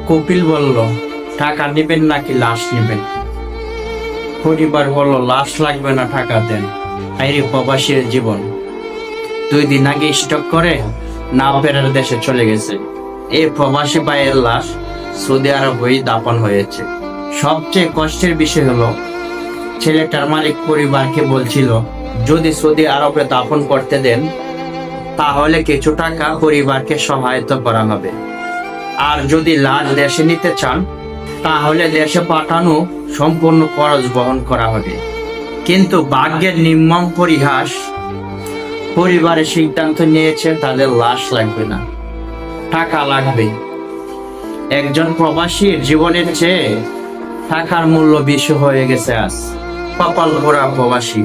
কপিল বলল, টাকা নেবেন নাকি লাশ নেবেন? পরিবার বলল, লাশ লাগবে না, টাকা দেন। আইরে প্রবাসীর জীবন। 2 দিন আগে স্টক করে না ফেরার দেশে চলে গেছে। এই প্রবাসী ভাইয়ের লাশ সৌদি আরবেই দাফন হয়েছে। সবচেয়ে কষ্টের বিষয় হলো, ছেলেটার মালিক পরিবারকে বলছিল, যদি সৌদি আরবে দাফন করতে দেন তাহলে কিছু টাকা পরিবারকে সহায়তা করা হবে, আর যদি লাশ দেশে নিতে চান তাহলে দেশে পাঠানো সম্পূর্ণ খরচ বহন করা হবে। কিন্তু ভাগ্যের নির্মম পরিহাস, পরিবারের সিদ্ধান্ত নিয়েছে তাদের লাশ লাগবে না, টাকা লাগবে। একজন প্রবাসীর জীবনের চেয়ে টাকার মূল্য বেশি হয়ে গেছে আজ। কপাল পোড়া প্রবাসী।